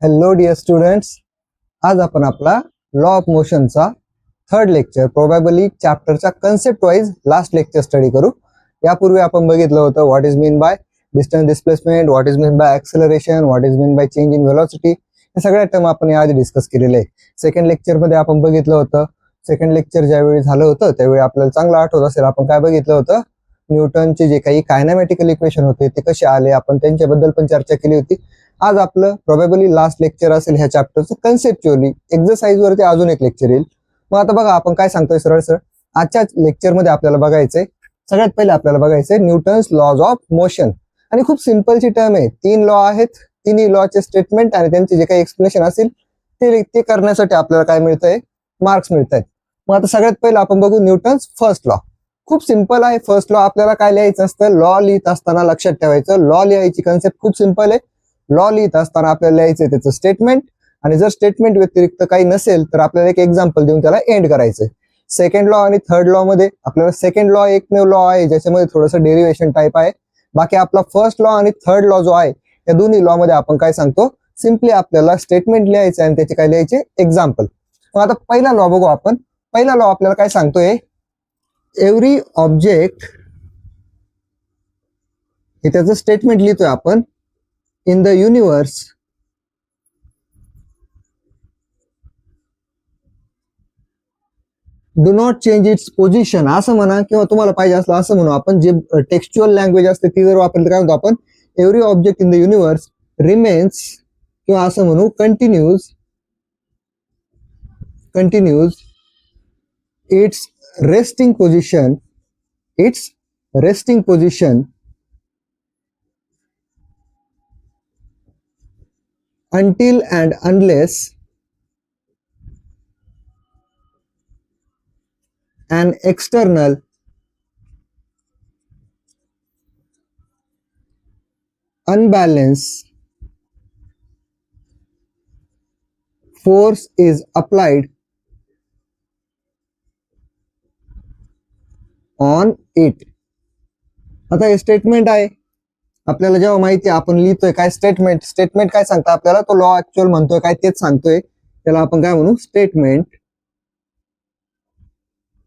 Hello dear students, आज आपण आपला लॉ ऑफ मोशनचा थर्ड लेक्चर प्रोबॅबली चॅप्टरचा concept wise last lecture study करू. यापूर्वी आपण बघितलं होतं what is mean by distance displacement, what is mean by acceleration, what is mean by change in velocity. हे सगळ्या टर्म आपण याआधी डिस्कस केलेले आहे. सेकंड लेक्चरमध्ये आपण बघितलं होतं, सेकंड लेक्चर ज्यावेळी झालं होतं त्यावेळी आपल्याला चांगलं आठवत असेल आपण काय बघितलं होतं, न्यूटनचे जे काही कायनॅमॅटिकल इक्वेशन होते ते कसे आले आपण त्यांच्याबद्दल पण चर्चा केली होती. आज आपलं प्रोबॅबली लास्ट लेक्चर असेल ह्या चॅप्टरचं कन्सेप्च्युअली एक्झरसाइज वरती अजून एक लेक्चर येईल. मग आता बघा आपण काय सांगतोय सरळ सरळ आजच्या लेक्चरमध्ये आपल्याला बघायचंय, सगळ्यात पहिले आपल्याला बघायचंय न्यूटन्स लॉज ऑफ मोशन. आणि खूप सिंपलची टर्म आहे, 3 लॉ आहेत, तिन्ही लॉचे स्टेटमेंट आणि त्यांचे जे काही एक्सप्लेनेशन असेल ते करण्यासाठी आपल्याला काय मिळतंय, मार्क्स मिळत आहेत. मग आता सगळ्यात पहिलं आपण बघू न्यूटन्स फर्स्ट लॉ. खूप सिंपल आहे. फर्स्ट लॉ आपल्याला काय लिहायचं असतं, लॉ लिहित असताना लक्षात ठेवायचं, लॉ लिहायची कन्सेप्ट खूप सिंपल आहे. लॉ लिहित असताना आपल्याला लिहायचंय त्याचं स्टेटमेंट, आणि जर स्टेटमेंट व्यतिरिक्त काही नसेल तर आपल्याला एक एक्झाम्पल देऊन त्याला एंड करायचंय. सेकंड लॉ आणि थर्ड लॉ मध्ये आपल्याला सेकंड लॉ एकमेव लॉ आहे ज्याच्यामध्ये थोडंसं डेरिव्हेशन टाईप आहे. बाकी आपला फर्स्ट लॉ आणि थर्ड लॉ जो आहे या दोन्ही लॉ मध्ये आपण काय सांगतो, सिम्पली आपल्याला स्टेटमेंट लिहायचं आणि त्याचे काय लिहायचे, एक्झाम्पल. मग आता पहिला लॉ बघू आपण. पहिला लॉ आपल्याला काय सांगतोय, एव्हरी ऑब्जेक्ट, हे त्याचं स्टेटमेंट लिहितोय आपण, in the universe do not change it's position, असं म्हणा किंवा तुम्हाला पाहिजे असलं असं म्हणू आपण. जे टेक्स्च्युअल लँग्वेज असते ती जर वापरली काय म्हणतो आपण, every object in the universe remains, किंवा असं म्हणू continues it's resting position until and unless an external unbalanced force is applied on it. आता हे स्टेटमेंट आहे. आपल्याला जेव्हा माहिती आपण लिहितोय काय स्टेटमेंट काय सांगता आपल्याला, तो लॉ ऍक्च्युअल म्हणतोय काय तेच सांगतोय, त्याला आपण काय म्हणू, स्टेटमेंट.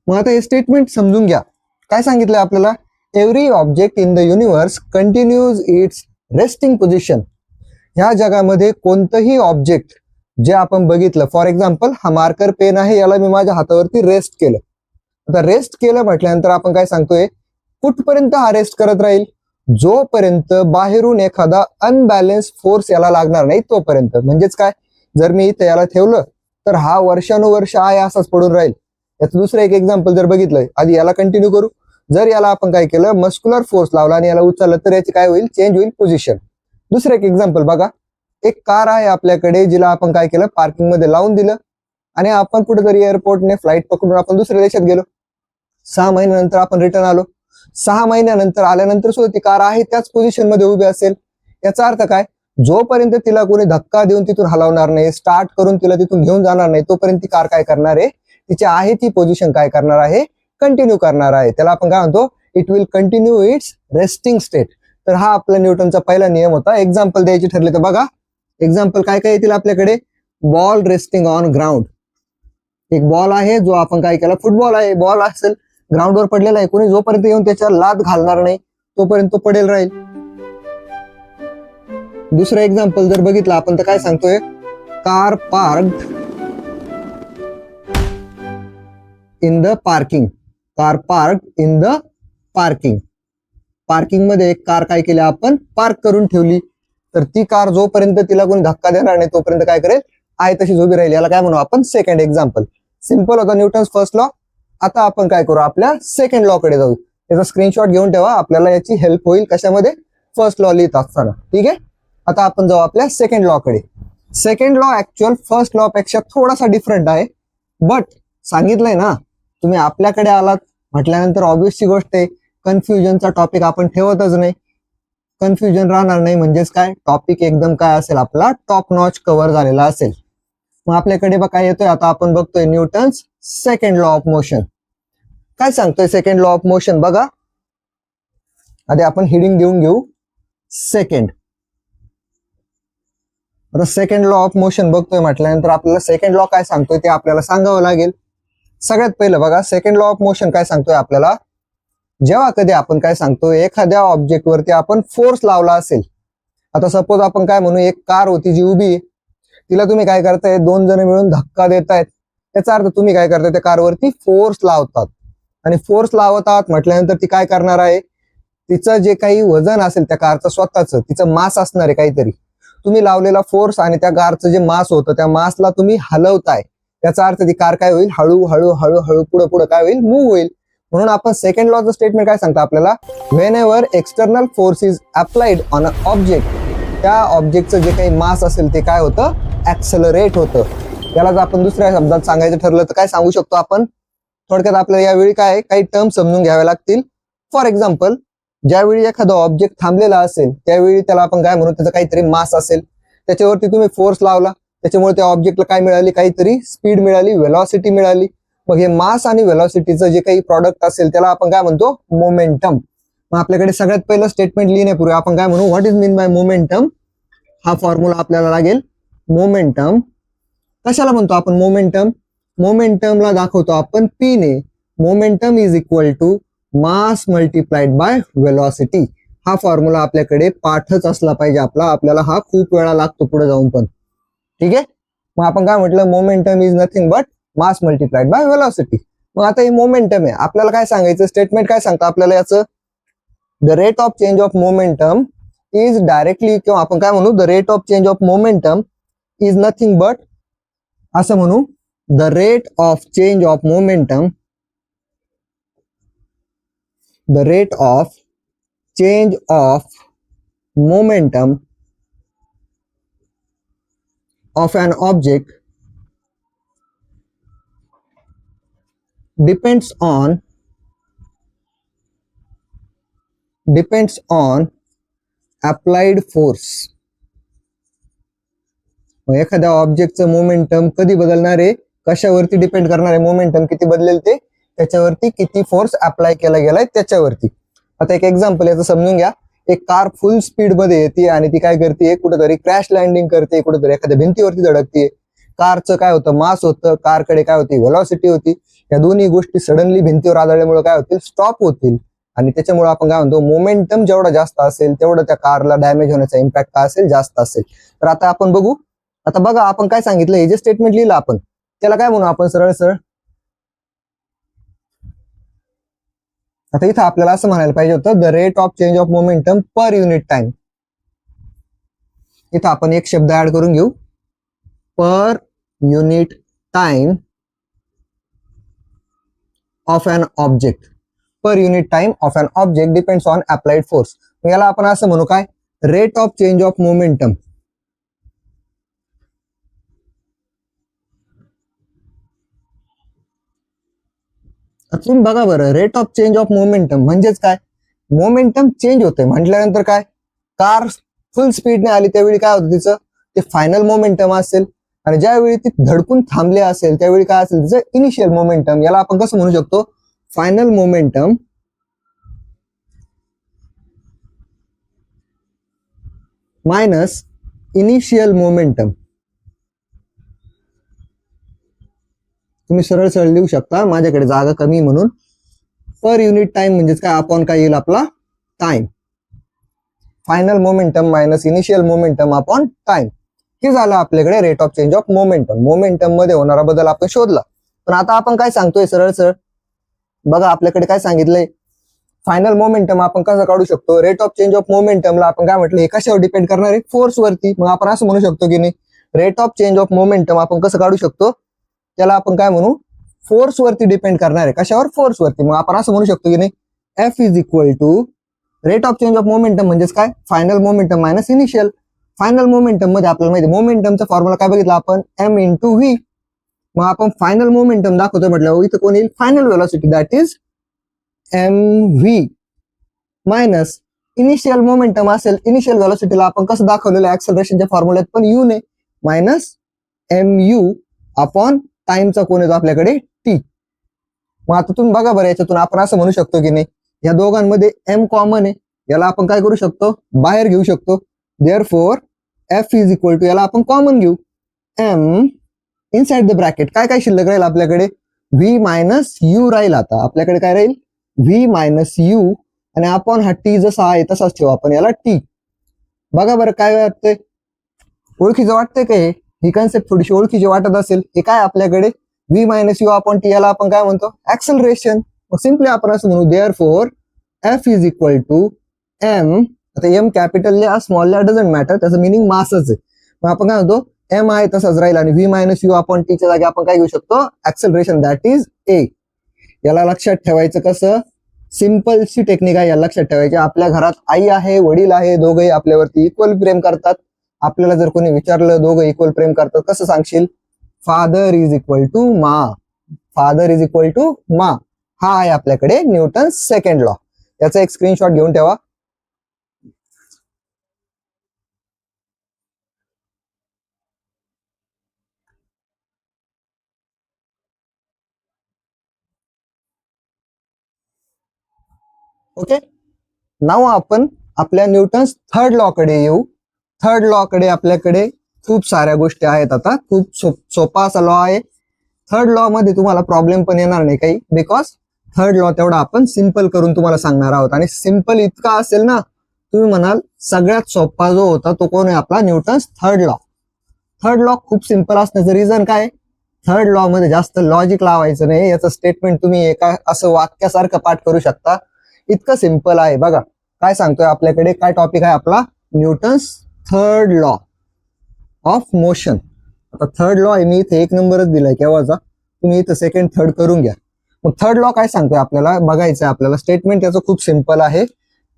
मग आता हे स्टेटमेंट समजून घ्या. काय सांगितलंय आपल्याला, every object in the universe continues it's resting position. ह्या जगामध्ये कोणतंही ऑब्जेक्ट जे आपण बघितलं, फॉर एक्झाम्पल हा मार्कर पेन आहे, याला मी माझ्या हातावरती रेस्ट केलं. आता रेस्ट केलं म्हटल्यानंतर आपण काय सांगतोय, कुठपर्यंत हा रेस्ट करत राहील, जोपर्यंत बाहेरून एखादा अनबॅलन्स फोर्स याला लागणार नाही तोपर्यंत. म्हणजेच काय, जर मी इथे याला ठेवलं तर हा वर्षानुवर्ष आहे असाच पडून राहील. याचं दुसरं एक एक्झाम्पल जर बघितलंय, आधी याला कंटिन्यू करू. जर याला आपण काय केलं, मस्क्युलर फोर्स लावला आणि याला उचललं तर याची काय होईल, चेंज होईल पोझिशन. दुसरं एक एक्झाम्पल बघा, एक कार आहे आपल्याकडे जिला आपण काय केलं, पार्किंग मध्ये लावून दिलं आणि आपण कुठेतरी एअरपोर्टने फ्लाईट पकडून आपण दुसऱ्या देशात गेलो. 6 महिन्यानंतर आपण रिटर्न आलो. 6 महिन्यानंतर आल्यानंतर सुद्धा ती कार आहे त्याच पोझिशन मध्ये उभी असेल. याचा अर्थ काय, जोपर्यंत तिला कोणी धक्का देऊन तिथून हलवणार नाही, स्टार्ट करून तिला तिथून घेऊन जाणार नाही, तोपर्यंत ती कार काय करणार आहे, तिची आहे ती पोझिशन काय करणार आहे, कंटिन्यू करणार आहे. त्याला आपण काय म्हणतो, it will continue its resting state. तर हा आपला न्यूटनचा पहिला नियम होता. एक्झाम्पल द्यायची ठरले तर बघा, एक्झाम्पल काय काय येतील आपल्याकडे, बॉल रेस्टिंग ऑन ग्राउंड. एक बॉल आहे जो आपण काय केला, फुटबॉल आहे, बॉल असेल ग्राउंडवर पडलेला आहे, कोणी जोपर्यंत येऊन त्याच्यावर लात घालणार नाही तोपर्यंत तो पडेल राहील. दुसरं एक्झाम्पल जर बघितलं आपण तर काय सांगतोय, car parked in the parking. Parking मध्ये एक कार काय केली आपण, पार्क करून ठेवली. तर ती कार जोपर्यंत तिला कोणी धक्का देणार नाही तोपर्यंत काय करेल, आहे तशीच उभी राहील. याला काय म्हणू आपण, सेकंड एक्झाम्पल. सिंपल होता न्यूटन्स फर्स्ट लॉ. आता आपण काय करू, आपल्या सेकंड लॉ कडे जाऊ. याचा स्क्रीनशॉट घेऊन ठेवा, आपल्याला याची हेल्प होईल कशामध्ये, फर्स्ट लॉ लिहित असताना. ठीक आहे, आता आपण जाऊ आपल्या सेकंड लॉ कडे. Second law actual first law पेक्षा थोडासा डिफरंट आहे, बट सांगितलंय ना, तुम्ही आपल्याकडे आलात म्हटल्यानंतर ऑब्वियसची गोष्ट आहे, कन्फ्युजनचा टॉपिक आपण ठेवतच नाही. कन्फ्युजन राहणार नाही म्हणजेच काय, टॉपिक एकदम काय असेल आपला, टॉप नॉच कव्हर झालेला असेल. मग आपल्याकडे बघा काय येतोय, आता आपण बघतोय Newton's second law of motion. काय सांगतोय सेकंड लॉ ऑफ मोशन बघा, आधी आपण हेडिंग देऊन घेऊ, सेकंड. आता सेकंड लॉ ऑफ मोशन बघतोय म्हटल्यानंतर आपल्याला सेकंड लॉ काय सांगतोय ते आपल्याला सांगावं लागेल. सगळ्यात पहिलं बघा, सेकंड लॉ ऑफ मोशन काय सांगतोय आपल्याला, जेव्हा कधी आपण काय सांगतो एखाद्या ऑब्जेक्ट वरती आपण फोर्स लावला असेल. आता सपोज आपण काय म्हणू, एक कार होती जी उभी, तिला तुम्ही काय करताय, दोन जण मिळून धक्का देतायत. त्याचा अर्थ तुम्ही काय करताय, त्या कारवरती फोर्स लावतात. आणि फोर्स लावतात म्हटल्यानंतर ती काय करणार आहे, तिचं जे काही वजन असेल त्या कारचं स्वतःचं, तिचं मास असणार आहे काहीतरी. तुम्ही लावलेला फोर्स आणि त्या कारचं जे मास होतं त्या मासला तुम्ही हलवताय. त्याचा अर्थ ती कार काय होईल, हळू हळू हळू हळू पुढे पुढे काय होईल, मूव्ह होईल. म्हणून आपण सेकंड लॉचं स्टेटमेंट काय सांगतो आपल्याला, when ever external force is applied on a object, त्या ऑब्जेक्टचं जे काही मास असेल ते काय होतं, ऍक्सेलरेट होतं. त्याला जर आपण दुसऱ्या शब्दात सांगायचं ठरलं तर काय सांगू शकतो आपण, थोडक्यात आपल्याला यावेळी काय काही टर्म समजून घ्यावे लागतील. फॉर एक्झाम्पल, ज्यावेळी एखादा ऑब्जेक्ट थांबलेला असेल त्यावेळी त्याला आपण काय म्हणू, त्याचा काहीतरी मास असेल, त्याच्यावरती तुम्ही फोर्स लावला, त्याच्यामुळे त्या ऑब्जेक्टला काय मिळाली, काहीतरी स्पीड मिळाली, व्हेलॉसिटी मिळाली. मग हे मास आणि व्हेलॉसिटीचं जे काही प्रॉडक्ट असेल त्याला आपण काय म्हणतो, मोमेंटम. मग आपल्याकडे सगळ्यात पहिलं स्टेटमेंट लिहिण्यापूर्वी आपण काय म्हणू, what is mean bye momentum. हा फॉर्म्युला आपल्याला लागेल. मोमेंटम कशाला म्हणतो आपण, मोमेंटम, मोमेंटमला दाखवतो आपण पी ने. Momentum is equal to mass multiplied by velocity. हा फॉर्म्युला आपल्याकडे पाठच असला पाहिजे आपल्याला हा खूप वेळा लागतो पुढे जाऊन पण. ठीक आहे, मग आपण काय म्हटलं, momentum is nothing but mass multiplied by velocity. मग आता हे मोमेंटम आहे, आपल्याला काय सांगायचं, स्टेटमेंट काय सांगतं आपल्याला याचं, the rate of change of momentum is directly, किंवा आपण काय म्हणू, the rate of change of momentum is nothing but, असं म्हणू, the rate of change of momentum, the rate of change of momentum of an object depends on applied force. एखाद्या ऑब्जेक्टचं momentum कधी बदलणार आहे, कशावरती डिपेंड करणार आहे, मोमेंटम किती बदलेल ते त्याच्यावरती, किती फोर्स अप्लाय केला गेलाय त्याच्यावरती. आता एक एक्झाम्पल याचं समजून घ्या. एक कार फुल स्पीड मध्ये येते आणि ती काय करते, कुठेतरी क्रॅश लँडिंग करते, कुठेतरी एखाद्या भिंतीवरती धडकते. कारचं काय होतं, मास होतं, कारकडे काय होती, व्हेलॉसिटी होती. या दोन्ही गोष्टी सडनली भिंतीवर आदळल्यामुळे काय होतील, स्टॉप होतील. आणि त्याच्यामुळे आपण काय म्हणतो, मोमेंटम जेवढा जास्त असेल तेवढं त्या कारला डॅमेज होण्याचा इम्पॅक्ट काय असेल, जास्त असेल. तर आता आपण बघू. आता बघा आपण काय सांगितलं, हे जे स्टेटमेंट लिहिलं आपण त्याला काय म्हणू आपण, सरळ सरळ. आता इथं आपल्याला असं म्हणायला पाहिजे होतं, the rate of change of momentum per unit time. इथं आपण एक शब्द ऍड करून घेऊ, per unit time of an object. Per unit time of an object depends on applied force. याला आपण असं म्हणू काय, rate of change of momentum. तुम्ही बघा बरं, rate of change of momentum म्हणजेच काय, मोमेंटम चेंज होते म्हटल्यानंतर काय, कार फुल स्पीडने आली त्यावेळी काय होतं तिचं, ते फायनल मोमेंटम असेल. आणि ज्यावेळी ती धडकून थांबले असेल त्यावेळी काय असेल तिचं इनिशियल मोमेंटम. याला आपण कसं म्हणू शकतो, final momentum minus initial momentum. तुम्ही सरळ सरळ लिहू शकता, माझ्याकडे जागा कमी म्हणून. पर युनिट टाइम म्हणजेच काय, अपॉन काय येईल आपला time. Final momentum minus initial momentum upon time. हे झालं आपल्याकडे rate of change of momentum. Momentum मध्ये होणारा बदल आपण शोधला. पण आता आपण काय सांगतोय, सरळ सरळ बघा आपल्याकडे काय सांगितलंय, फायनल मोमेंटम आपण कसं काढू शकतो, रेट ऑफ चेंज ऑफ मोमेंटमला आपण काय म्हटलं, हे कशावर डिपेंड करणार आहे, फोर्स वरती. मग आपण असं म्हणू शकतो की नाही, rate of change of momentum आपण कसं काढू शकतो, त्याला आपण काय म्हणू, फोर्स वरती डिपेंड करणार आहे. कशावर, फोर्स वरती. मग आपण असं म्हणू शकतो की नाही, F is equal to rate of change of momentum म्हणजेच काय, final momentum minus initial. Final momentum मध्ये आपल्याला माहिती, मोमेंटमचा फॉर्म्युला काय बघितला आपण, एम इंटू व्ही. मग आपण फायनल मोमेंटम दाखवतो म्हटलं, इथं कोण येईल, final velocity, that is M V minus initial momentum असेल. इनिशियल व्हेलॉसिटीला आपण कसं दाखवलेलं ऍक्सेलरेशनच्या फॉर्म्युल्यात पण यू ने, मायनस एम यू अपॉन टाइमचा कोण येतो आपल्याकडे, टी. मग आता तुम्ही बघा बरं, याच्यातून आपण असं म्हणू शकतो की नाही, या दोघांमध्ये एम कॉमन आहे, याला आपण काय करू शकतो, बाहेर घेऊ शकतो. Therefore F is equal to, याला आपण कॉमन घेऊ, एम इनसाइड द ब्रॅकेट काय काय शिल्लक राहील आपल्याकडे, व्ही मायनस यू राहील. आता आपल्याकडे काय राहील, व्ही मायनस यू, आणि आपण हा टी जसा आहे तसाच ठेवू आपण याला टी. बघा बरं काय वाटतंय, ओळखीचं वाटतंय का ही कन्सेप्ट थोडीशी ओळखीची वाटत असेल. हे काय आपल्याकडे V minus U upon T, याला आपण काय म्हणतो, ऍक्सलरेशन. मग सिम्पली आपण असं म्हणू, therefore F is equal to M. आता एम कॅपिटल लिहा स्मॉल लिहा डझंट मॅटर, त्याचं मिनिंग मासच आहे. मग आपण काय म्हणतो, एम आहे तसाच राहील आणि व्ही मायनस यू अपॉन टीच्या जागी आपण काय घेऊ शकतो, ऍक्सलरेशन, दॅट इज ए. याला लक्षात ठेवायचं कसं, सिम्पलची टेक्निक आहे, याला लक्षात ठेवायची. आपल्या घरात आई आहे, वडील आहे, दोघंही आपल्यावरती इक्वल प्रेम करतात. आपल्याला जर कोणी विचारलं दोघं इक्वल प्रेम करतात, कसं सांगशील, फादर इज इक्वल टू मा, फादर इज इक्वल टू मा. हा आहे आपल्याकडे न्यूटन सेकंड लॉ. याचा एक स्क्रीनशॉट घेऊन ठेवा. ओके, नाव आपण आपल्या न्यूटन्स थर्ड लॉ कडे येऊ. थर्ड लॉ कडे आपल्याकडे खूप साऱ्या गोष्टी आहेत. आता खूप सोपा असा लॉ आहे. थर्ड लॉ मध्ये तुम्हाला प्रॉब्लेम पण येणार नाही काही, बिकॉज थर्ड लॉ तेवढा आपण सिंपल करून तुम्हाला सांगणार आहोत. आणि सिंपल इतका असेल ना, तुम्ही म्हणाल सगळ्यात सोपा जो होता तो कोण आहे, आपला Newton's third law. Third law खूप सिंपल असण्याचं रिझन काय, थर्ड लॉ मध्ये जास्त लॉजिक लावायचं नाही. याचं स्टेटमेंट तुम्ही एका असं वाक्यासारखं पाठ करू शकता, इतकं सिंपल आहे. बघा काय सांगतोय आपल्याकडे, काय टॉपिक आहे आपला, Newton's third law of motion. आता थर्ड लॉ आहे, मी इथे एक नंबरच दिलाय केव्हाचा, तुम्ही इथं सेकंड थर्ड करून घ्या. मग थर्ड लॉ काय सांगतोय आपल्याला बघायचं आहे. आपल्याला स्टेटमेंट याचं खूप सिंपल आहे.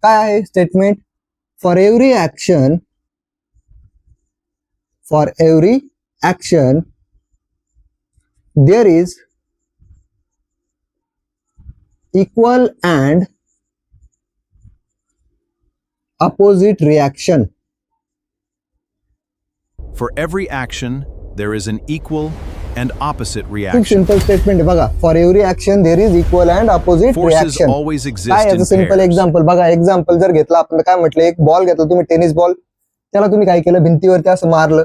काय आहे statement, for every action there is equal and opposite reaction. For every action, there is an equal and opposite खूप reaction. सिंपल स्टेटमेंट आहे बघा, for every action there is equal and opposite Forces reaction. always काय exist याचं in simple pairs. Example बघा. Example जर घेतला आपण, काय म्हटलं, एक बॉल घेतला तुम्ही, टेनिस बॉल, त्याला तुम्ही काय केलं, भिंतीवरती असं मारलं.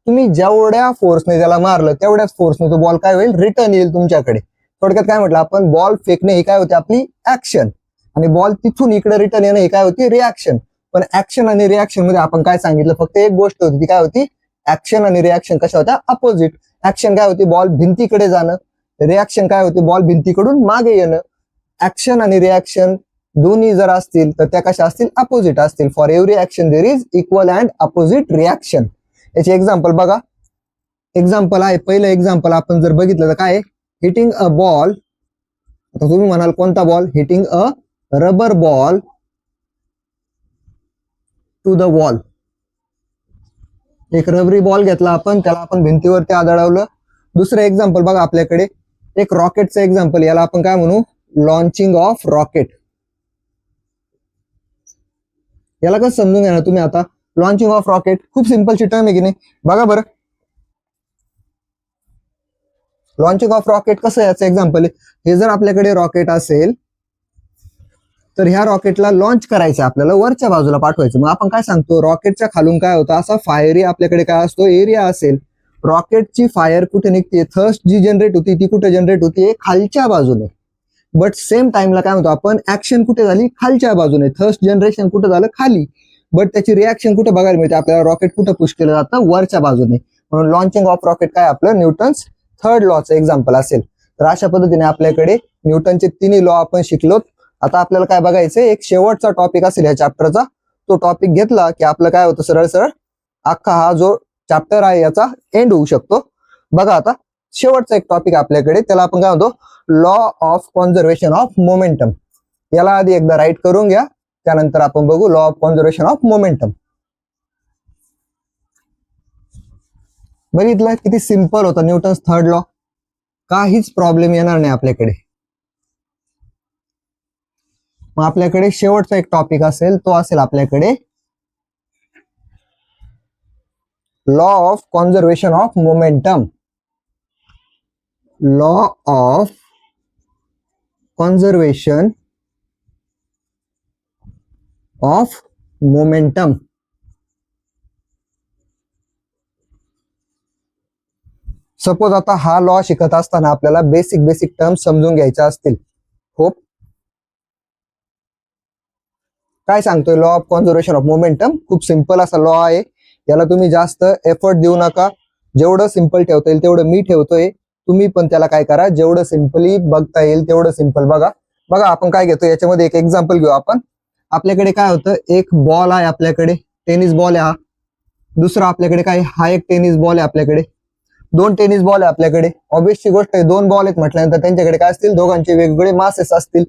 तुम्ही जेवढ्या फोर्सने त्याला मारलं तेवढ्याच फोर्सने तो बॉल काय होईल, रिटर्न येईल तुमच्याकडे. थोडक्यात काय म्हटलं आपण, बॉल फेकणे ही काय होते आपली ऍक्शन, आणि बॉल तिथून इकडे रिटर्न येणं ही काय होती रिॲक्शन. पण ऍक्शन आणि रिॲक्शन मध्ये आपण काय सांगितलं, फक्त एक गोष्ट होती, ती काय होती, ऍक्शन आणि रिॲक्शन कशा होत्या, अपोजिट. ऍक्शन काय होती, बॉल भिंतीकडे जाणं, रिॲक्शन काय होती, बॉल भिंतीकडून मागे येणं. ऍक्शन आणि रिॲक्शन दोन्ही जर असतील तर त्या कशा असतील, अपोजिट असतील. For every action there is equal and opposite reaction. याचे एक्झाम्पल बघा. एक्झाम्पल आहे, पहिलं एक्झाम्पल आपण जर बघितलं तर काय, हिटिंग अ बॉल. आता तुम्ही म्हणाल कोणता ball, hitting a rubber ball to the wall. एक रबरी बॉल घेतला आपण, त्याला आपण भिंतीवरती आदळवलं. दुसरं एक्झाम्पल बघा आपल्याकडे, एक रॉकेटचं एक्झाम्पल, याला आपण काय म्हणू, लॉन्चिंग ऑफ रॉकेट. याला कसं समजून घ्या ना तुम्ही आता, लॉन्चिंग ऑफ रॉकेट खूप सिंपलची टर्म आहे की नाही. बघा बरं, लॉन्चिंग ऑफ रॉकेट कसं, याचं एक्झाम्पल आहे, हे जर आपल्याकडे रॉकेट असेल तर ह्या रॉकेटला लॉन्च करायचं, आपल्याला वरच्या बाजूला पाठवायचं. मग आपण काय सांगतो, रॉकेटच्या खालून काय होतं, असा फायरी आपल्याकडे काय असतो, एरिया असेल. रॉकेटची फायर कुठे निघते, थर्स्ट जी जनरेट होती ती कुठे जनरेट होती, खालच्या बाजूने. बट सेम टाइमला काय म्हणतो आपण, ऍक्शन कुठे झाली, खालच्या बाजूने. थर्स्ट जनरेशन कुठे झालं, खाली. बट त्याची रिॲक्शन कुठे बघायला मिळते आपल्याला, रॉकेट कुठे पुश केलं जातं, वरच्या बाजूने. म्हणून लॉन्चिंग ऑफ रॉकेट काय आपलं न्यूटन्स थर्ड लॉचं एक्झाम्पल असेल. तर अशा पद्धतीने आपल्याकडे न्यूटनचे तिन्ही लॉ आपण शिकलो. आता आपल्याला काय बघायचंय, एक शेवटचा टॉपिक असेल या चॅप्टरचा. तो टॉपिक घेतला की आपलं काय होतं, सरळ सरळ अख्खा हा जो चॅप्टर आहे याचा एंड होऊ शकतो. बघा आता शेवटचा एक टॉपिक आपल्याकडे, त्याला आपण काय म्हणतो, law of conservation of momentum. याला आधी एकदा राईट करून घ्या, त्यानंतर आपण बघू law of conservation of momentum. बघितलं किती सिंपल होता न्यूटन्स थर्ड लॉ, काहीच प्रॉब्लेम येणार नाही आपल्याकडे. मग आपल्याकडे शेवटचा एक टॉपिक असेल, तो असेल आपल्याकडे law of conservation of momentum. Law of conservation of momentum. Suppose आता हा लॉ शिकत असताना आपल्याला बेसिक टर्म्स समजून घ्यायच्या असतील. होप. काय सांगतोय law of conservation of momentum? खूप सिंपल असा लॉ आहे, याला तुम्ही जास्त एफर्ट देऊ नका. जेवढं सिंपल ठेवता येईल तेवढं मी ठेवतोय, तुम्ही पण त्याला काय करा, जेवढं सिंपली बघता येईल तेवढं सिंपल बघा. बघा आपण काय घेतो याच्यामध्ये, एक एक्झाम्पल घेऊ आपण. आपल्याकडे काय होतं, एक बॉल आहे आपल्याकडे, टेनिस बॉल आहे हा. दुसरा आपल्याकडे काय, हा एक टेनिस बॉल आहे आपल्याकडे. 2 टेनिस बॉल आहे आपल्याकडे. ऑब्वियसली गोष्ट आहे, 2 बॉल आहेत म्हटल्यानंतर त्यांच्याकडे काय असतील, दोघांचे वेगवेगळे मासेस असतील.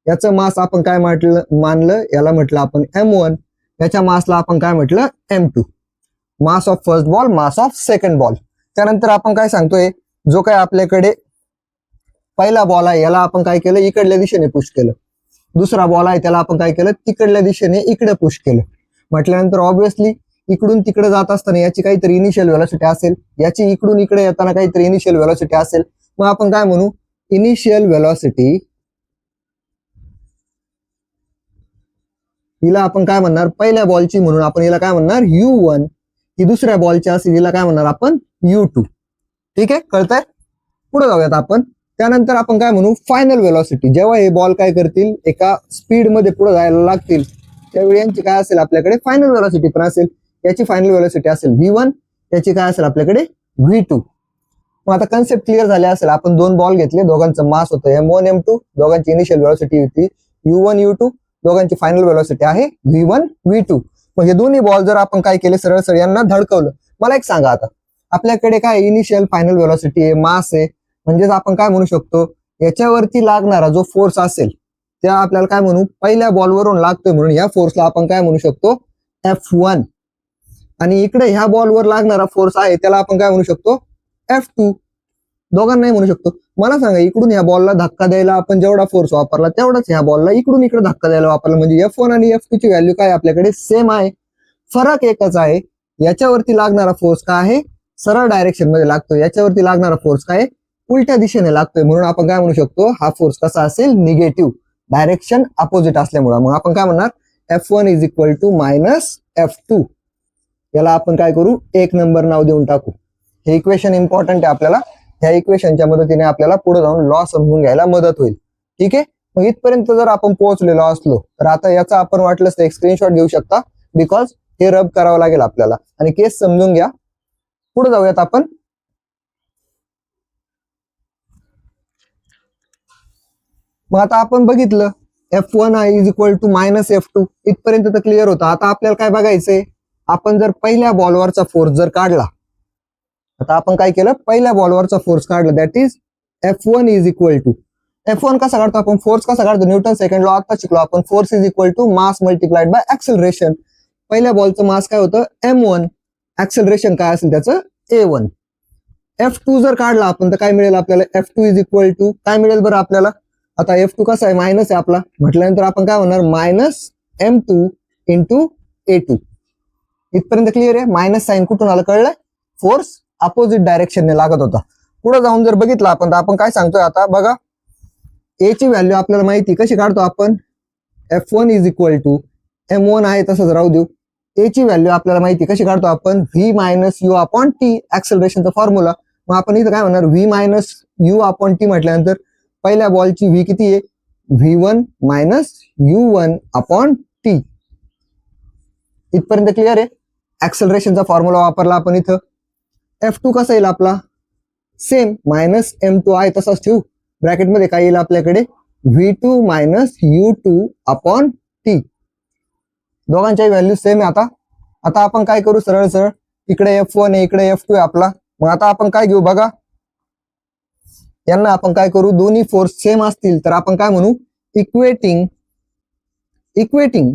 याचं मास आपण काय मानलं, याला म्हटलं आपण M1. याच्या मासला आपण काय म्हटलं, M2. Mass of first ball, mass of second ball. त्यानंतर आपण काय सांगतोय, जो काय आपल्याकडे पहिला बॉल आहे याला आपण काय केलं, इकडल्या दिशेने पुश केलं. दुसरा बॉल आहे त्याला आपण काय केलं, तिकडल्या दिशेने इकडे पुश केलं. म्हटल्यानंतर ऑब्वियसली इकडून तिकडे जात असताना याची काहीतरी इनिशियल व्हेलॉसिटी असेल, याची इकडून इकडे येताना काहीतरी इनिशियल व्हेलॉसिटी असेल. मग आपण काय म्हणू, इनिशियल व्हेलॉसिटी हिला आपण काय म्हणणार, पहिल्या बॉलची म्हणून आपण हिला काय म्हणणार, U1. ही दुसऱ्या बॉलची असेल, हिला काय म्हणणार आपण, U2. ठीक आहे, कळतंय? पुढे जाऊयात आपण. त्यानंतर आपण काय म्हणू, फायनल व्हेलॉसिटी. जेव्हा हे बॉल काय करतील, एका स्पीड मध्ये पुढे जायला लागतील, त्यावेळी यांची काय असेल, आपल्याकडे फायनल व्हेलॉसिटी पण असेल. याची फायनल व्हेलॉसिटी असेल V1, याची काय असेल आपल्याकडे V2. मग आता कन्सेप्ट क्लिअर झाले असेल. आपण 2 बॉल घेतले, दोघांचं मास होतं M1 M2, दोघांची इनिशियल व्हेलॉसिटी होती U1 U2, दोघांची फायनल व्हेलॉसिटी आहे V1 V2. मग हे दोन्ही बॉल जर आपण काय केले, सरळ सरळ यांना धडकवलं. मला एक सांगा, आता आपल्याकडे काय इनिशियल फायनल व्हेलॉसिटी आहे, मास आहे, म्हणजेच आपण काय म्हणू शकतो, याच्यावरती लागणारा जो फोर्स असेल त्या आपल्याला काय म्हणू, पहिल्या बॉलवरून लागतोय म्हणून या फोर्सला आपण काय म्हणू शकतो, F1. आणि इकडे ह्या बॉलवर लागणारा फोर्स आहे त्याला आपण काय म्हणू शकतो, F2. दोघांनाही म्हणू शकतो. मला सांगा, इकडून ह्या बॉलला धक्का द्यायला आपण जेवढा फोर्स वापरला तेवढाच ह्या बॉलला इकडून इकडे धक्का द्यायला वापरला. म्हणजे F1 आणि F2 ची व्हॅल्यू काय आपल्याकडे सेम आहे. फरक एकच आहे, याच्यावरती लागणारा फोर्स काय आहे, सरळ डायरेक्शन मध्ये लागतो. याच्यावरती लागणारा फोर्स काय, उलट्या दिशेने लागतोय. म्हणून आपण काय म्हणू शकतो, हा फोर्स कसा असेल, निगेटिव्ह, डायरेक्शन अपोजिट असल्यामुळे. मग आपण काय म्हणणार, F1 is equal to minus F2. याला आपण काय करू, 1 नंबर नाव देऊन टाकू. हे इक्वेशन इम्पॉर्टंट आहे आपल्याला. ह्या इक्वेशनच्या मदतीने आपल्याला पुढे जाऊन लॉ समजून घ्यायला मदत होईल. ठीक आहे, मग इथपर्यंत जर आपण पोहोचलेलो असलो तर आता याचा आपण वाटलंच तर एक स्क्रीनशॉट घेऊ शकता, बिकॉज हे रब करावं लागेल आपल्याला. आणि केस समजून घ्या. पुढे जाऊयात आपण. मग आता आपण बघितलं F1 is equal to minus F2, इथपर्यंत तर क्लिअर होतं. आता आपल्याला काय बघायचंय, आपण जर पहिल्या बॉलवरचा फोर्स जर काढला, आता आपण काय केलं, पहिल्या बॉलवरचा फोर्स काढला, that is F1 is equal to, F1 कसा काढतो आपण, फोर्स कसा काढतो, न्यूटन सेकंड लॉ आता शिकलो आपण. Force is equal to mass multiplied by acceleration. पहिल्या बॉलचं मास काय होतं, M1, ऍक्सेलरेशन काय असेल त्याचं A1. F2 जर काढला आपण तर काय मिळेल आपल्याला, F2 इज इक्वल टू काय मिळेल बरं आपल्याला. आता F2 कसा आहे, मायनस आहे आपला, म्हटल्यानंतर आपण काय म्हणणार, मायनस M2 इंटू A2. इथपर्यंत क्लिअर आहे. मायनस साईन कुठून आलं कळलं, फोर्स अपोजिट डायरेक्शनने लागत होता. पुढे जाऊन जर बघितलं आपण तर आपण काय सांगतोय, आता बघा ए ची व्हॅल्यू आपल्याला माहिती, कशी काढतो आपण, F1 is equal to M1 आहे तसंच राहू देऊ. ए ची व्हॅल्यू आपल्याला माहिती, कशी काढतो आपण, V minus U upon T, ऍक्सेलरेशनचा फॉर्म्युला. मग आपण इथं काय म्हणणार, V minus U upon T म्हटल्यानंतर पहिल्या बॉलची V किती आहे, V1 minus U1 upon T. इथपर्यंत क्लिअर आहे. ऍक्सेलरेशनचा फॉर्म्युला वापरला आपण इथं. F2 कसा येईल आपला, सेम मायनस M2 आहे तसाच ठेवू. ब्रॅकेटमध्ये काय येईल आपल्याकडे, V2 minus U2 upon T. दोघांच्याही व्हॅल्यू सेम आहे. आता आपण काय करू, सरळ सरळ इकडे F1 आहे, इकडे F2 आहे आपला. मग आता आपण काय घेऊ बघा, यांना आपण काय करू, दोन्ही फोर्स सेम असतील तर आपण काय म्हणू, इक्वेटिंग.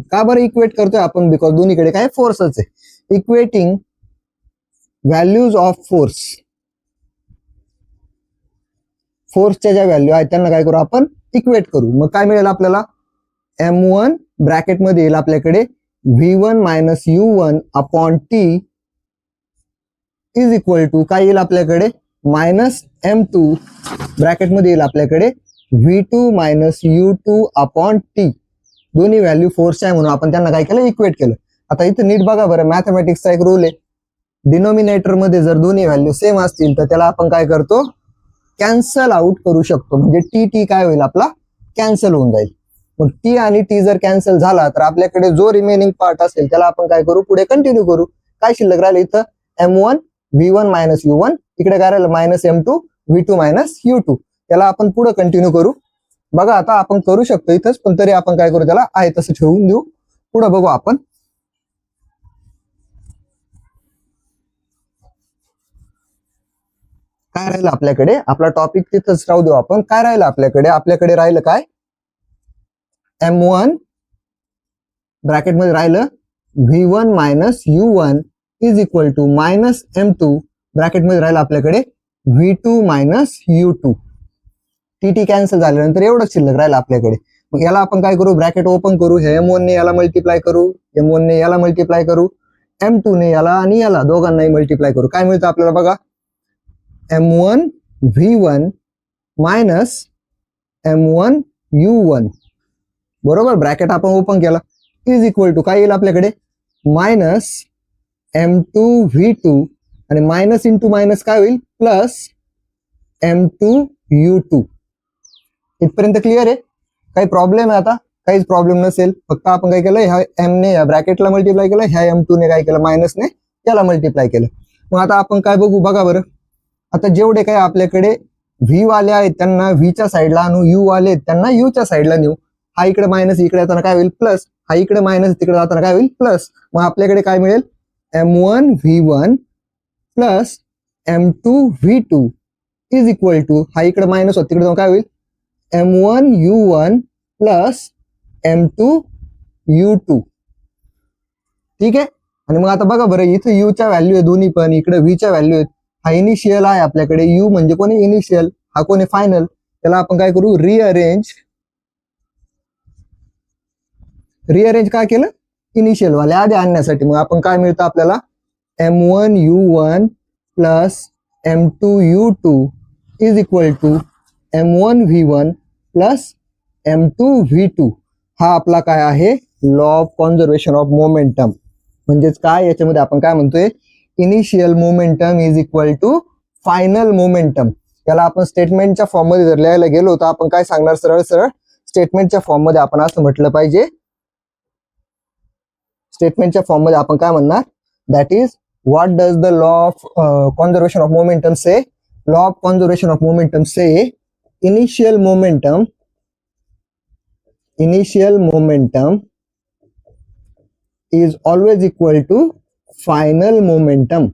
का बरं इक्वेट करतोय आपण, बिकॉज दोन्हीकडे काय फोर्सच आहे. इक्वेटिंग व्हॅल्यूज ऑफ फोर्सच्या ज्या व्हॅल्यू आहेत त्यांना काय करू आपण, इक्वेट करू. मग काय मिळेल आपल्याला, M1 ब्रॅकेटमध्ये येईल आपल्याकडे V1 minus U1 upon T is equal to काय येईल आपल्याकडे, मायनस M2 ब्रॅकेटमध्ये येईल आपल्याकडे V2 minus U2 upon T. दोन्ही व्हॅल्यू फोर्सच्या आहे म्हणून आपण त्यांना काय केलं, इक्वेट केलं. आता इथं नीट बघा बरं, मॅथमॅटिक्सचा एक रूल आहे, डिनोमिनेटर मध्ये जर दोन्ही व्हॅल्यू सेम असतील तर त्याला आपण काय करतो, कॅन्सल आउट करू शकतो. म्हणजे टी टी काय होईल आपला, कॅन्सल होऊन जाईल. मग टी आणि टी जर कॅन्सल झाला तर आपल्याकडे जो रिमेनिंग पार्ट असेल त्याला आपण काय करू, पुढे कंटिन्यू करू. काय शिल्लक राहिलं इथं, M1 V1 मायनस U1, इकडे काय राहिलं minus M2 V2 minus U2. त्याला आपण पुढे कंटिन्यू करू. बघा आता आपण करू शकतो इथंच, पण तरी आपण काय करू, त्याला आहे तसं ठेवून देऊ. पुढे बघू आपण. काय राहिलं आपल्याकडे, आपला टॉपिक तिथंच राहू देऊ आपण. काय राहिलं आपल्याकडे राहिलं काय, M1 ब्रॅकेटमध्ये राहिलं V1 minus U1 is equal to minus M2 ब्रॅकेटमध्ये राहिलं आपल्याकडे V2 minus U2. T cancel झाल्यानंतर एवढंच शिल्लक राहिलं आपल्याकडे. मग याला आपण काय करू, ब्रॅकेट ओपन करू. हे M1 ने याला मल्टिप्लाय करू, M1 ने याला मल्टिप्लाय करू, M2 ने याला आणि याला दोघांनाही मल्टिप्लाय करू. काय मिळतं आपल्याला बघा, M1 V1 minus M1 U1 बरोबर, ब्रॅकेट आपण ओपन केला, इज इक्वल टू काय येईल आपल्याकडे, मायनस M2 V2 आणि मायनस इंटू मायनस काय होईल, प्लस M2 U2. इथपर्यंत क्लिअर आहे. काही प्रॉब्लेम आहे आता, काहीच प्रॉब्लेम नसेल. फक्त आपण काय केलं, ह्या M ने या ब्रॅकेटला मल्टिप्लाय केलं, ह्या M2 ने काय केलं, मायनस ने त्याला मल्टिप्लाय केलं. मग आता आपण काय बघू, बघा बरं. आता जेवढे काय आपल्याकडे व्ही वाले आहेत त्यांना व्हीच्या साईडला आणू, यू वाले आहेत त्यांना यूच्या साईडला नेऊ. हा इकडे मायनस इकडे जाताना काय होईल, प्लस. हा इकडे मायनस तिकडे जाताना काय होईल, प्लस. मग आपल्याकडे काय मिळेल, M1 V1 plus M2 V2 is equal to, हा इकडे मायनस होत तिकडे जाऊन काय होईल, M1 U1 plus M2 U2. ठीक आहे. आणि मग आता बघा बरं, इथं यूच्या व्हॅल्यू आहे दोन्ही पण, इकडे व्हीच्या व्हॅल्यू आहेत. हा इनिशियल आहे आपल्याकडे, यू म्हणजे कोणी इनिशियल, हा कोणी फायनल. त्याला आपण काय करू, रिअरेंज काय केलं, इनिशियल वाले आधी आणण्यासाठी. मग आपण काय मिळतं आपल्याला, M1 U1 plus M2 U2 is equal to M1 V1 plus M2 V2. हा आपला काय आहे, law of conservation of momentum. म्हणजेच काय, याच्यामध्ये आपण काय म्हणतोय, initial momentum is equal to final momentum. याला आपण स्टेटमेंटच्या फॉर्म मध्ये जर लिहायला गेलो तर आपण काय सांगणार, सरळ सरळ स्टेटमेंटच्या फॉर्म मध्ये आपण असं म्हटलं पाहिजे. स्टेटमेंटच्या फॉर्म मध्ये आपण काय म्हणणार, that is what does the law of conservation of momentum say. Law of conservation of momentum say initial momentum is always equal to final momentum.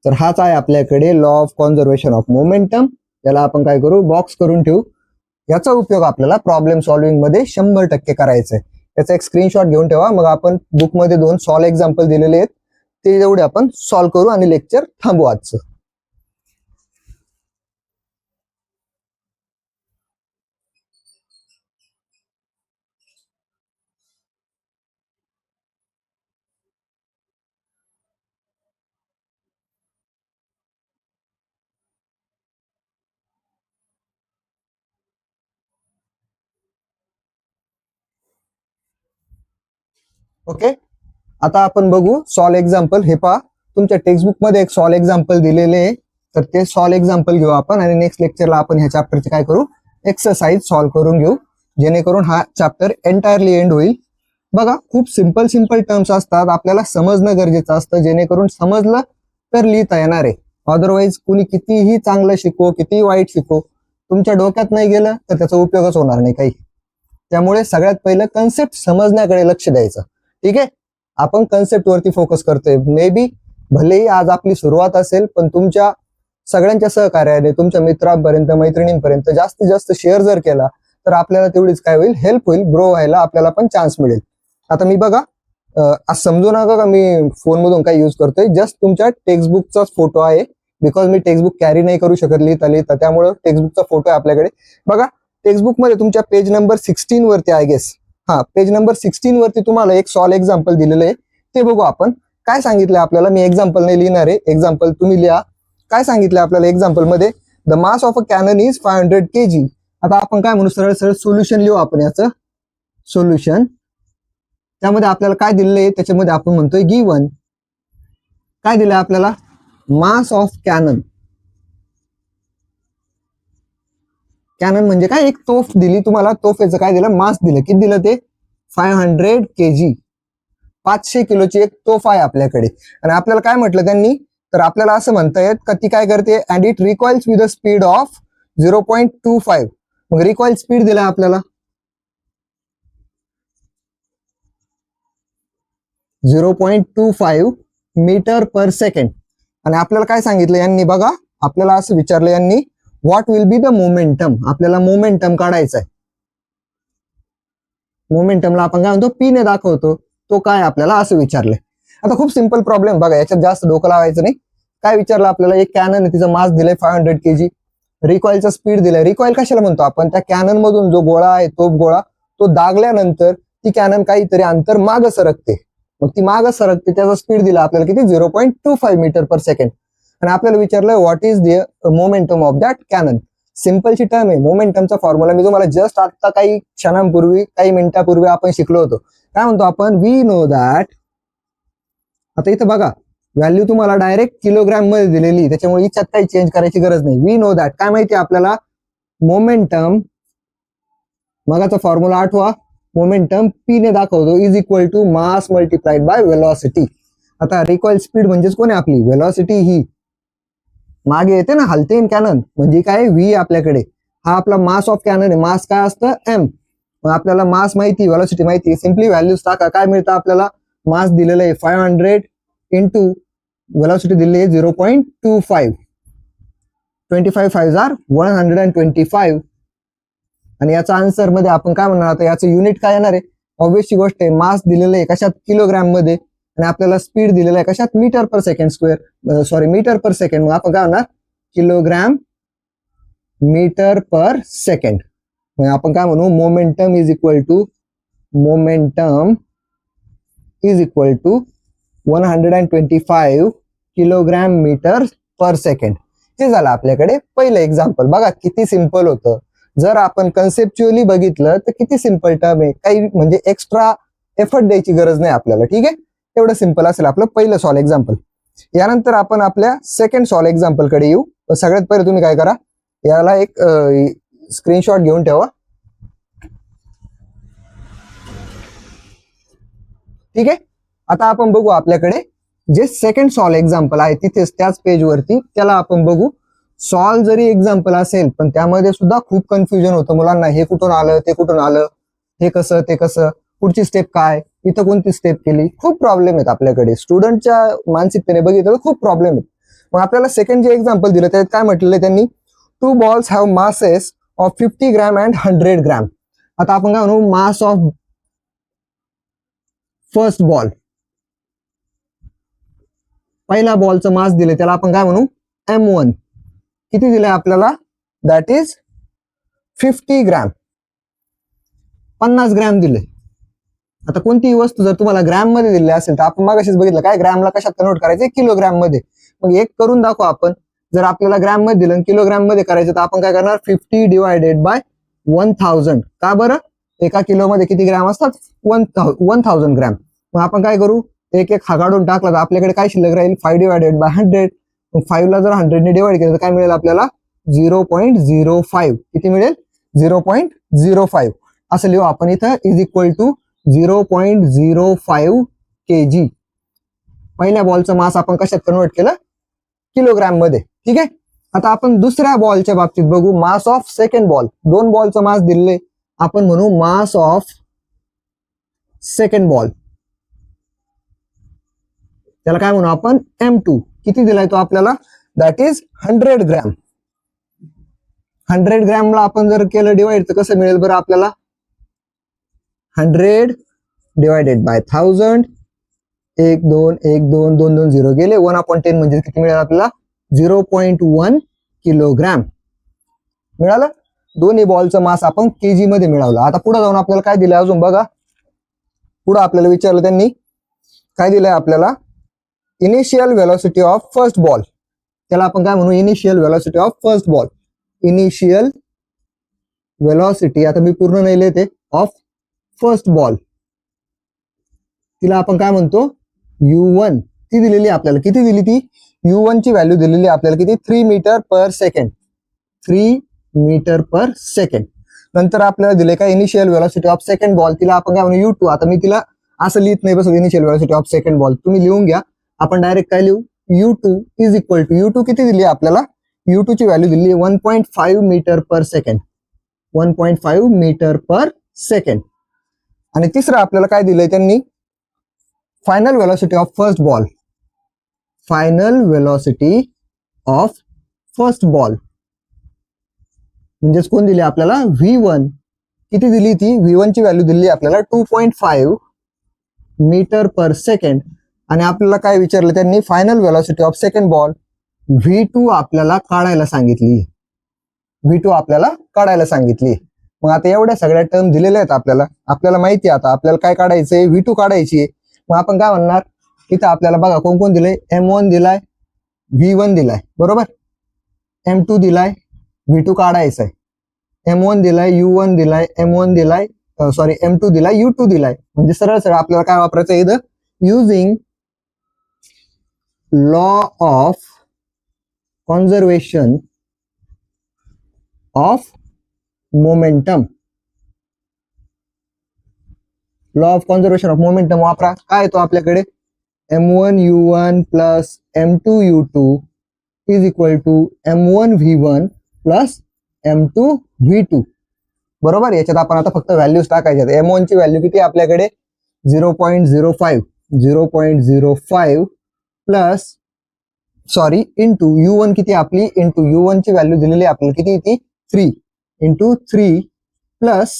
तर हाच आहे आपल्याकडे law of conservation of momentum. याला आपण काय करू, बॉक्स करून ठेवू. याचा उपयोग आपल्याला प्रॉब्लेम सॉल्व्हिंग मध्ये 100% करायचा आहे. याचा एक स्क्रीनशॉट घेऊन ठेवा. मग आपण बुक मध्ये 2 सॉल्व एक्झाम्पल दिलेले आहेत, ते जेवढे आपण सॉल्व करू आणि लेक्चर थांबवू आजचं. ओके, आता आपण बघू सॉल्व एक्झाम्पल. हे पहा, तुमच्या टेक्स्टबुक मध्ये एक सॉल्व एक्झाम्पल दिलेले आहे. तर ते सॉल्व एक्झाम्पल घेऊ आपण आणि नेक्स्ट लेक्चरला आपण ह्या चॅप्टरचे काय करू, एक्सरसाइज सॉल्व करून घेऊ, जेणेकरून हा चॅप्टर एंटायरली एंड होईल. बघा, खूप सिंपल टर्म्स असतात, आपल्याला समजणं गरजेचं असतं, जेणेकरून समजलं तर लिहिता येणार आहे. अदरवाईज कुणी कितीही चांगलं शिको, कितीही वाईट शिको, तुमच्या डोक्यात नाही गेलं तर त्याचा उपयोगच होणार नाही काही. त्यामुळे सगळ्यात पहिलं कन्सेप्ट समजण्याकडे लक्ष द्यायचं. ठीक आहे, आपण कन्सेप्ट वरती फोकस करतोय. मे बी भलेही आज आपली सुरुवात असेल, पण तुमच्या सगळ्यांच्या सहकार्याने तुमच्या मित्रांपर्यंत, मैत्रिणींपर्यंत जास्तीत जास्त शेअर जर केला तर आपल्याला तेवढीच काय होईल, हेल्प होईल, ग्रो व्हायला आपल्याला पण चान्स मिळेल. आता मी बघा, आज समजू नका का मी फोन मधून काय युज करतोय, जस्ट तुमच्या टेक्स्टबुकचाच फोटो आहे. बिकॉज मी टेक्स्टबुक कॅरी नाही करू शकत लिहिता, त्यामुळे टेक्स्टबुकचा फोटो आहे आपल्याकडे. बघा, टेक्स्टबुक मध्ये तुमच्या पेज नंबर 16 वरती आय गेस, हा पेज नंबर 16 वरती तुम्हाला एक सॉल्व एक्झाम्पल दिलेलं आहे. ते बघू आपण. काय सांगितलं आपल्याला, मी एक्झाम्पल नाही लिहिणार आहे, एक्झाम्पल तुम्ही लिहा. काय सांगितलं आपल्याला एक्झाम्पल मध्ये, the mass of a canon is 500 kg. आता आपण काय म्हणू, सरळ सरळ सोल्युशन लिहू आपण याचं. सोल्युशन त्यामध्ये आपल्याला काय दिलेलं आहे, त्याच्यामध्ये आपण म्हणतोय गिवन काय दिलंय आपल्याला, मास ऑफ कॅनन. कॅनन म्हणजे काय, एक तोफ दिली तुम्हाला, तोफेचं काय दिलं, मास दिलं. किती दिलं ते, 500 kg, 500 किलोची एक तोफ आहे आपल्याकडे. आणि आपल्याला काय म्हटलं त्यांनी, तर आपल्याला असं म्हणता येत का ती काय करते, and it recoils with the speed of 0.25. मग रिकॉइल स्पीड दिला आपल्याला 0.25 मीटर पर सेकंड. आणि आपल्याला काय सांगितलं यांनी, बघा आपल्याला असं विचारलं यांनी, what will be the momentum. आपल्याला मोमेंटम काढायचा आहे. मोमेंटमला आपण काय म्हणतो, पी ने दाखवतो, तो काय आपल्याला असं विचारलंय. आता खूप सिंपल प्रॉब्लेम बघा, याच्यात जास्त डोकं लावायचं नाही. काय विचारलं आपल्याला, एक कॅनन आहे, तिचं मास दिलंय 500 kg, रिकॉइलचा स्पीड दिलाय. रिकॉइल कशाला म्हणतो आपण, त्या कॅनन मधून जो गोळा आहे, तोफ गोळा, तो दागल्यानंतर ती कॅनन काहीतरी अंतर मागं सरकते. मग ती मागं सरकते, त्याचा स्पीड दिला आपल्याला किती, 0.25 मीटर पर सेकंड. आणि आपल्याला विचारलं what is the momentum of that cannon. सिंपलची टर्म आहे. मोमेंटमचा फॉर्म्युला मी तुम्हाला जस्ट आता काही क्षणांपूर्वी, काही मिनिटापूर्वी आपण शिकलो होतो. काय म्हणतो आपण, वी नो दॅट. आता इथं बघा व्हॅल्यू तुम्हाला डायरेक्ट किलोग्राम मध्ये दिलेली, त्याच्यामुळे इच्छात काही चेंज करायची गरज नाही. वी नो दॅट काय माहिती आपल्याला, मोमेंटम, मगाचा फॉर्म्युला आठवा, मोमेंटम पी ने दाखवतो is equal to mass multiplied by velocity. आता रिकॉइल स्पीड म्हणजेच कोण आहे आपली, वेलॉसिटी. ही मागे येते ना, हलते कॅनन, म्हणजे काय, व्ही आपल्याकडे, हा आपला मास ऑफ कॅनन आहे. मास काय असतं, एम. मग आपल्याला मास माहिती, वेलॉसिटी माहिती, सिम्पली व्हॅल्यूज टाका. काय मिळतं आपल्याला, मास दिलेलं आहे 500 इंटू वेलॉसिटी दिलेली आहे 0.25. 25 5 आर 125. आणि याचा आन्सर मध्ये आपण काय म्हणणार, आता याचं युनिट काय येणार आहे, ऑब्वियसची गोष्ट आहे. मास दिलेलं आहे कशात, किलोग्राम मध्ये, आणि आपल्याला स्पीड दिलेलं आहे कशात, metre per second square, sorry metre per second. मग आपण काय म्हणणार, किलोग्राम मीटर पर सेकंड. मग आपण काय म्हणू, momentum is equal to 125 kilogram metre per second. हे झालं आपल्याकडे पहिलं एक्झाम्पल. बघा किती सिंपल होतं. जर आपण कन्सेप्च्युअली बघितलं तर किती सिंपल टर्म आहे, काही म्हणजे एक्स्ट्रा एफर्ट द्यायची गरज नाही आपल्याला. ठीक आहे, एवढं सिंपल असेल आपलं पहिलं सॉल्व एक्झाम्पल. यानंतर आपण आपल्या सेकंड सॉल्व एक्झाम्पल कडे येऊ. सगळ्यात पहिले तुम्ही काय करा, याला एक स्क्रीनशॉट घेऊन ठेवा. ठीक आहे, आता आपण बघू आपल्याकडे जे सेकंड सॉल्व एक्झाम्पल आहे तिथेच त्याच पेज वरती, त्याला आपण बघू. सॉल्व जरी एक्झाम्पल असेल पण त्यामध्ये सुद्धा खूप कन्फ्युजन होतं मुलांना, हे कुठून आलं, ते कुठून आलं, हे कसं, ते कसं, पुढची स्टेप काय, इथं कोणती स्टेप केली, खूप प्रॉब्लेम आहेत आपल्याकडे. स्टुडंटच्या मानसिकतेने बघितलं तर खूप प्रॉब्लेम आहेत. मग आपल्याला सेकंड जे एक्झाम्पल दिलं त्यात काय म्हटलेलं आहे त्यांनी, 2 balls have masses of 50 gram and 100 gram. आता आपण काय म्हणू, मास ऑफ फर्स्ट बॉल, पहिला बॉलचं मास दिले त्याला आपण काय म्हणू, M1. किती दिलंय आपल्याला, दॅट इज 50 ग्रॅम, 50 ग्रॅम दिले. आता कोणतीही वस्तू जर तुम्हाला ग्रॅम मध्ये दिली असेल तर आपण मागाशीच बघितलं काय, ग्रॅमला कशात कन्वर्ट करायचं, किलोग्रॅम मध्ये. मग एक करून दाखवा आपण, जर आपल्याला ग्रॅम मध्ये दिलं किलोग्रॅम मध्ये करायचं तर आपण काय करणार, 50 डिवायडेड बाय 1000. का बरं, एका किलो मध्ये किती ग्रॅम असतात, 1000 ग्रॅम. मग आपण काय करू, एक एक हा काढून टाकला तर आपल्याकडे काय शिल्लक राहील, 5 डिवायडेड बाय 100. मग 5 ला जर 100 ने डिवाइड केलं तर काय मिळेल आपल्याला, 0.05. किती मिळेल, 0.05. असं लिहू आपण इथं, इज इक्वल टू 0.05 kg. पहिल्या बॉलचं मास आपण कशात कन्वर्ट केलं, किलोग्रॅम मध्ये. ठीक आहे, आता आपण दुसऱ्या बॉलच्या बाबतीत बघू, मास ऑफ सेकंड बॉल. 2 बॉलचं मास दिले, आपण म्हणू मास ऑफ सेकंड बॉल, त्याला काय म्हणू आपण, M2. किती दिलाय तो आपल्याला, दॅट इज 100 ग्रॅम. 100 ग्रॅमला आपण जर केलं डिवाइड तर कसं मिळेल बरं आपल्याला, 100 डिवायडेड बाय 1000. 1 2 1 2 2 2 0 गेले, 1/10 म्हणजे किती मिळेल आपल्याला, 0.1 किलोग्रॅम मिळालं. दोन्ही बॉलचं मास आपण केजी मध्ये मिळवलं. आता पुढे जाऊन आपल्याला काय दिलं अजून बघा, पुढे आपल्याला विचारलं त्यांनी, काय दिलंय आपल्याला, initial velocity of first ball. त्याला आपण काय म्हणू, initial velocity of first ball. Initial velocity, आता मी पूर्ण नाही लिहिते, ऑफ फर्स्ट बॉल. तिला आपण काय म्हणतो U1. ती दिलेली आपल्याला, किती दिली ती U1 ची व्हॅल्यू दिलेली आपल्याला किती 3 metre per second. 3 metre per second. नंतर आपल्याला दिले काय initial velocity of second ball, तिला आपण काय म्हणू U2. आता मी तिला असं लिहित नाही बस initial velocity of second ball, तुम्ही लिहून घ्या. आपण डायरेक्ट काय लिहू U2 is equal to U2 किती दिली आपल्याला U2 ची व्हॅल्यू दिली 1.5 metre per second. 1.5 metre per second. आणि तिसरं आपल्याला काय दिलंय त्यांनी final velocity of first ball. Final velocity of first ball म्हणजेच कोण दिली आपल्याला V1. किती दिली ती V1 ची व्हॅल्यू दिली आपल्याला 2.5 मीटर पर सेकंड. आणि आपल्याला काय विचारलं त्यांनी final velocity of second ball V2 आपल्याला काढायला सांगितली. V2 आपल्याला काढायला सांगितली. मग आता एवढ्या सगळ्या टर्म दिलेल्या आहेत आपल्याला माहिती आहे आता आपल्याला काय काढायचंय V2 काढायची. मग आपण काय म्हणणार इथं आपल्याला बघा कोण कोण दिलंय M1 दिलाय V1 दिलाय बरोबर. M2 दिलाय V2 काढायचा आहे. M1 दिलाय U1 दिलाय M1 दिलाय M2 दिलाय U2 दिलाय. म्हणजे सरळ सरळ आपल्याला काय वापरायचं इथं using law of conservation of momentum. Law of conservation of momentum वापरा. काय येतो आपल्याकडे M1 U1 plus M2 U2 is equal to M1 V1 plus M2 V2 बरोबर. याच्यात आपण आता फक्त व्हॅल्यूज टाकायच्या. M1 ची व्हॅल्यू किती आपल्याकडे 0.05 प्लस इंटू U1 किती आपली इंटू U1 ची व्हॅल्यू दिलेली आपल्याला किती ती 3 इंटू 3 प्लस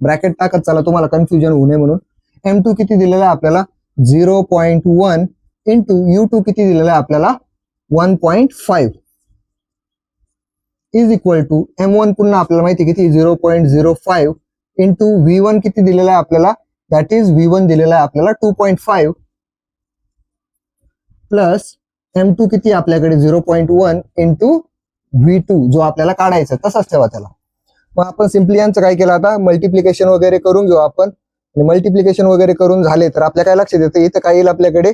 ब्रॅकेट टाकत चला तुम्हाला कन्फ्युजन होऊ नये म्हणून. M2 किती दिलेला आपल्याला 0.1 इंटू U2 किती दिलेला आहे आपल्याला 1.5 इज इक्वल टू M1 पुन्हा आपल्याला माहिती किती 0.05 इंटू V1 किती दिलेला आहे आपल्याला दॅट इज V1 दिलेला आहे आपल्याला 2.5 प्लस M2 किती आपल्याकडे 0.1 इंटू V2 जो आपल्याला काढायचा तसाच ठेवा त्याला. मग आपण सिम्पली यांचं काय केलं आता मल्टिप्लिकेशन वगैरे करून घेऊ आपण. मल्टिप्लिकेशन वगैरे करून झाले तर आपल्या काय लक्षात येतं इथं काय येईल आपल्याकडे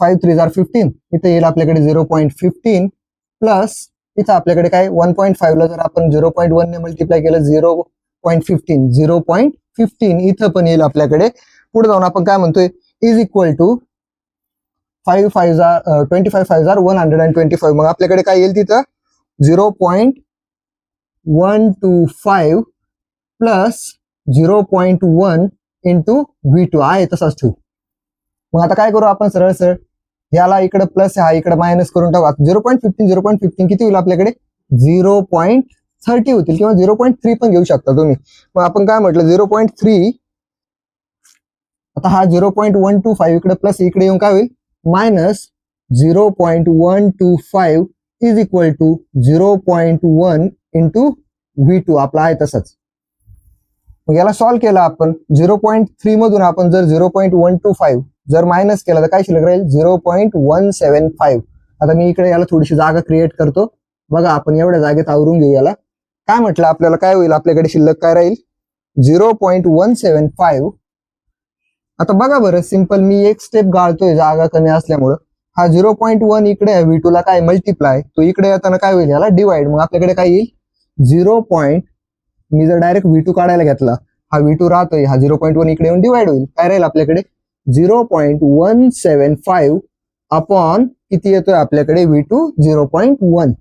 5 3 15 इथं येईल आपल्याकडे 0.15 प्लस इथं आपल्याकडे काय 1.5 ला जर आपण 0.1 ने मल्टिप्लाय केलं 0.15 इथं पण येईल आपल्याकडे. पुढे जाऊन आपण काय म्हणतोय इज इक्वल टू 5 5 25 5 125. मग आपल्याकडे काय येईल तिथं 0.125 प्लस 0.1 इंटू V2 आहे तसाच ठेवू. मग आता काय करू आपण सरळ सरळ याला इकडे प्लस हा इकडे मायनस करून टाकू. 0.15 किती होईल आपल्याकडे 0.30 होतील किंवा 0.3 पण घेऊ शकता तुम्ही. मग आपण काय म्हटलं 0.3 आता हा 0.125 इकडे प्लस इकडे येऊन काय होईल minus 0.125 is equal to 0.1 into V2 आपला आहे तसंच. मग याला सॉल्व्ह केला आपण 0.3 मधून आपण जर 0.125 जर मायनस केला तर काय शिल्लक राहील 0.175. आता मी इकडे याला थोडीशी जागा क्रिएट करतो. बघा आपण एवढ्या जागेत आवरून घेऊ याला. काय म्हटलं आपल्याला काय होईल आपल्याकडे शिल्लक काय राहील 0.175. आता बघा बरं सिंपल मी एक स्टेप गाळतोय जागा कमी असल्यामुळं. हा 0.1 इकडे आहे V2 ला काय मल्टिप्लाय तो इकडे येताना काय होईल याला डिवाइड. मग आपल्याकडे काय येईल 0. मी जर डायरेक्ट V2 काढायला घेतला हा V2 राहतोय हा 0.1 इकडे येऊन डिवाइड होईल. काय राहील आपल्याकडे 0.175 अपॉन किती येतोय आपल्याकडे V2 0.1.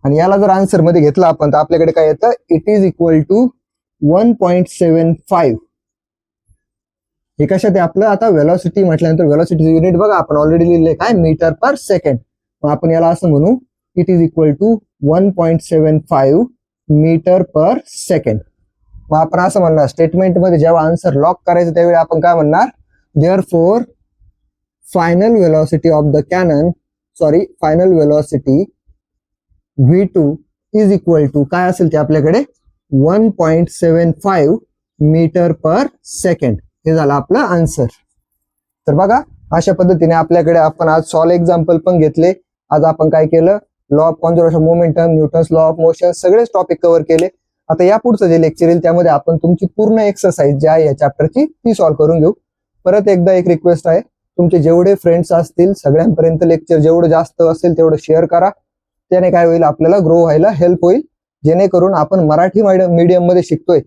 आणि याला जर आन्सर मध्ये घेतला आपण तर आपल्याकडे काय येतं इट इज इक्वल टू 1.75. हे कशात आहे आपलं आता व्हेलॉसिटी म्हटल्यानंतर व्हेलॉसिटीचं युनिट बघा आपण ऑलरेडी लिहिलंय काय मीटर पर सेकंड. मग आपण याला असं म्हणू it is equal to 1.75 metre per second. मग आपण असं म्हणणार स्टेटमेंट मध्ये जेव्हा आन्सर लॉक करायचं त्यावेळी आपण काय म्हणणार therefore final velocity of the cannon final velocity V2 is equal to काय असेल ते आपल्याकडे 1.75 मीटर पर सेकंड. हे झालं आपलं आन्सर. तर बघा अशा पद्धतीने आपल्याकडे आपण आज सॉल्व एक्झाम्पल पण घेतले. आज आपण काय केलं law of conservation of momentum Newton's law of motion सगळेच टॉपिक कव्हर केले. आता या पुढचं जे लेक्चर येईल त्यामध्ये आपण तुमची पूर्ण एक्सरसाइज जी आहे या चॅप्टरची ती सॉल्व्ह करून घेऊ. परत एकदा एक रिक्वेस्ट आहे, तुमचे जेवढे फ्रेंड्स असतील सगळ्यांपर्यंत लेक्चर जेवढं जास्त असेल तेवढं शेअर करा. त्याने काय होईल, आपल्याला ग्रो व्हायला हेल्प होईल. जेणेकरून आपण मराठी मीडियम मध्ये शिकतोय.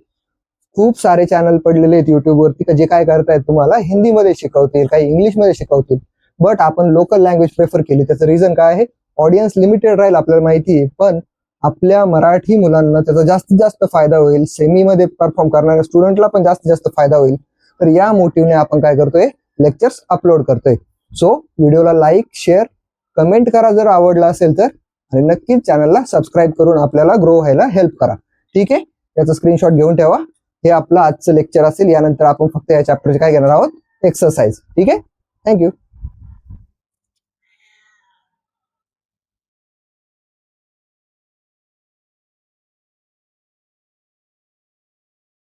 खूप सारे चॅनल पडलेले आहेत युट्यूबवरती जे काय करतायत तुम्हाला हिंदीमध्ये शिकवतील, काही इंग्लिशमध्ये शिकवतील, बट आपण लोकल लँग्वेज प्रेफर केली. त्याचं रिझन काय आहे, ऑडियन्स लिमिटेड राहील आपल्याला माहिती आहे, पण आपल्या मराठी मुलांना त्याचा जास्तीत जास्त फायदा होईल. सेमीमध्ये परफॉर्म करणाऱ्या स्टुडंटला पण जास्तीत जास्त फायदा होईल. तर या मोटिव्हने आपण काय करतोय, लेक्चर्स अपलोड करतोय. सो व्हिडिओला लाईक, शेअर, कमेंट करा जर आवडला असेल तर, आणि नक्कीच चॅनलला सबस्क्राईब करून आपल्याला ग्रो व्हायला हेल्प करा. ठीक आहे, याचा स्क्रीनशॉट घेऊन ठेवा. हे आपलं आजचं लेक्चर असेल. यानंतर आपण फक्त या चॅप्टरचे काय घेणार आहोत, एक्सरसाइज. ठीक आहे, थँक्यू.